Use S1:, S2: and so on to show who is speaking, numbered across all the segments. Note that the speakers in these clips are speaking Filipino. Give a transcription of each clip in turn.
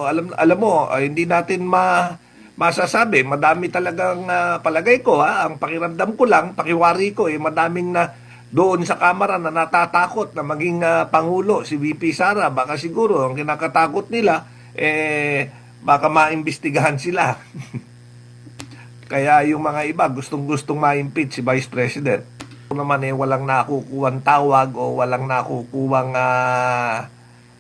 S1: alam mo, hindi natin masasabi. Madami talagang palagay ko, ang pakiramdam ko lang, pakiwari ko, madaming na doon sa Kamara na natatakot na maging Pangulo si VP Sara. Baka siguro ang kinakatakot nila, baka maimbestigahan sila. Kaya yung mga iba gustong-gustong ma-impeach si Vice President. Kung naman walang nakukuhang tawag o walang nakukuhang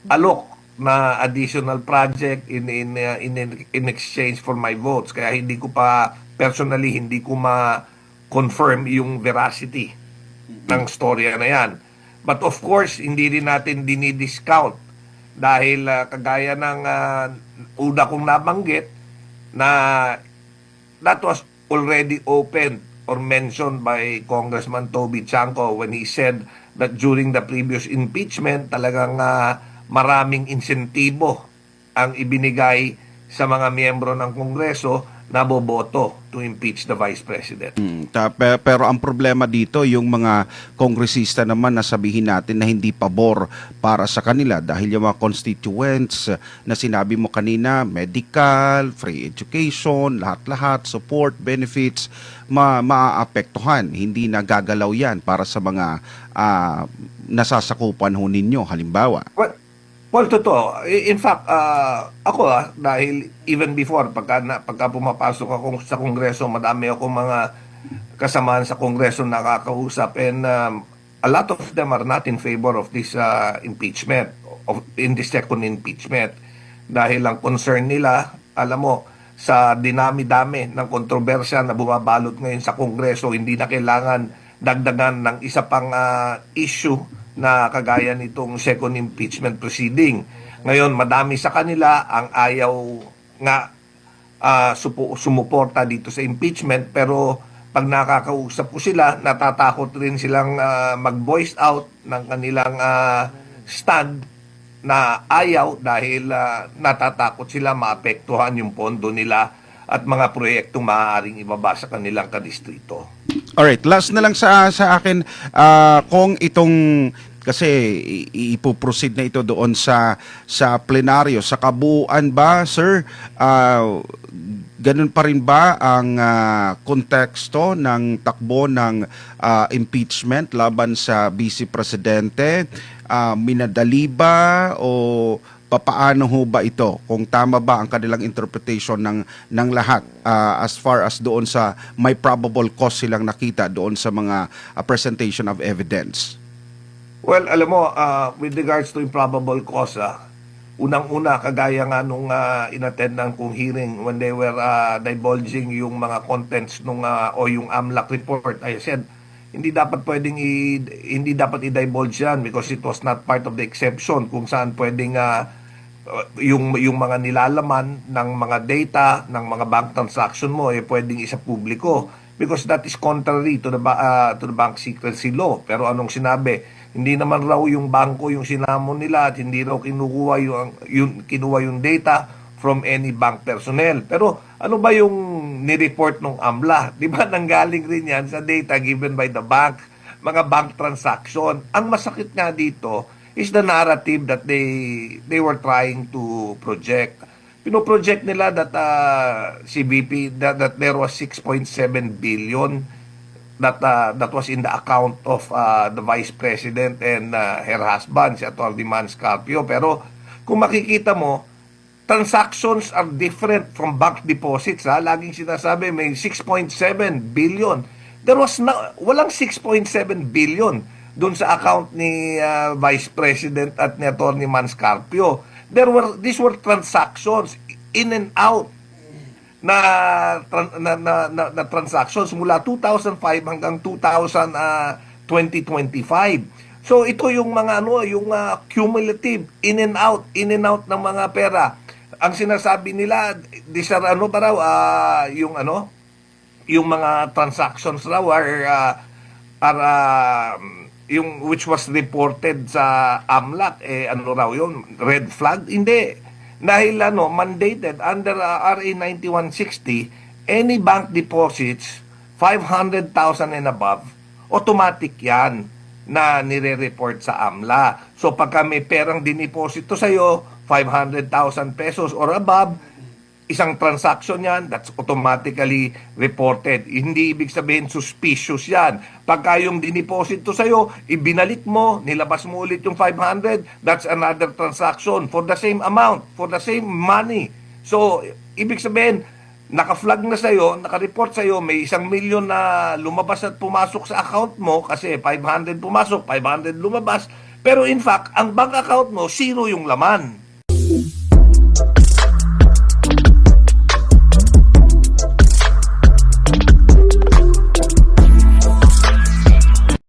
S1: alok na additional project in exchange for my votes. Kaya hindi ko pa personally hindi ko ma-confirm yung veracity ng storya na yan. But of course, hindi rin natin dinidiscount dahil kagaya ng una kong nabanggit na that was already opened or mentioned by Congressman Toby Chanco when he said that during the previous impeachment talagang maraming insentibo ang ibinigay sa mga miyembro ng Kongreso na boboto to impeach the Vice President.
S2: Pero ang problema dito, yung mga kongresista naman na sabihin natin na hindi pabor para sa kanila dahil yung mga constituents na sinabi mo kanina, medical, free education, lahat-lahat, support, benefits, maaapektuhan. Hindi nagagalaw yan para sa mga nasasakupan ho ninyo, halimbawa.
S1: Well, totoo. In fact, ako dahil even before, pagka pumapasok ako sa Kongreso, madami ako mga kasamaan sa Kongreso nakakausap and a lot of them are not in favor of this impeachment, in the second impeachment. Dahil ang concern nila, alam mo, sa dinami-dami ng kontrobersya na bumabalot ngayon sa Kongreso, hindi na kailangan dagdagan ng isa pang issue na kagaya nitong second impeachment proceeding. Ngayon, madami sa kanila ang ayaw nga sumuporta dito sa impeachment, pero pag nakakausap ko sila, natatakot rin silang mag-voice out ng kanilang stand na ayaw dahil natatakot sila maapektuhan yung pondo nila at mga proyektong maaaring ibaba sa kanilang kadistrito.
S2: Alright, last na lang sa akin, kung itong kasi ipoproceed na ito doon sa plenaryo, sa kabuuan ba, sir, ganun pa rin ba ang konteksto ng takbo ng impeachment laban sa Vice Presidente? Minadali ba o papaano ho ba ito? Kung tama ba ang kanilang interpretation ng lahat as far as doon sa may probable cause silang nakita doon sa mga presentation of evidence?
S1: Well, alam mo, with regards to improbable cause, unang-una, kagaya nga nung inattendan kong hearing when they were divulging yung mga contents nung o yung AMLAC report, I said, hindi dapat i-divulge yan because it was not part of the exception kung saan pwedeng yung mga nilalaman ng mga data ng mga bank transaction mo pwedeng isa publiko because that is contrary to the bank secrecy law. Pero anong sinabi? Hindi naman raw yung bangko yung sinamon nila at hindi raw kinuha yung data from any bank personnel. Pero ano ba yung ni-report ng AMLA? Di ba nanggaling rin yan sa data given by the bank, mga bank transaction. Ang masakit nga dito is the narrative that they were trying to project. Pino-project nila that si VP that there was 6.7 billion that was in the account of the Vice President and her husband, si Atty. Mans Carpio. Pero kung makikita mo, transactions are different from bank deposits. Laging sinasabi may 6.7 billion. Walang 6.7 billion doon sa account ni Vice President at ni Atty. Mans Carpio. These were transactions in and out na transactions mula 2005 hanggang 2025. So ito yung mga yung cumulative in and out ng mga pera. Ang sinasabi nila, these are yung mga transactions raw are yung which was reported sa AMLAC, raw yun, red flag? Hindi. Dahil mandated under RA 9160, any bank deposits 500,000 and above, automatic yan na nire-report sa AMLA. So pagka may perang diniposito sa'yo, 500,000 pesos or above, isang transaction yan, that's automatically reported. Hindi ibig sabihin suspicious yan. Pagka yung diniposito sa'yo, ibinalik mo, nilabas mo ulit yung 500, that's another transaction for the same amount, for the same money. So, ibig sabihin, naka-flag na sa'yo, naka-report sa'yo, may 1,000,000 na lumabas at pumasok sa account mo kasi 500 pumasok, 500 lumabas. Pero in fact, ang bank account mo, zero yung laman.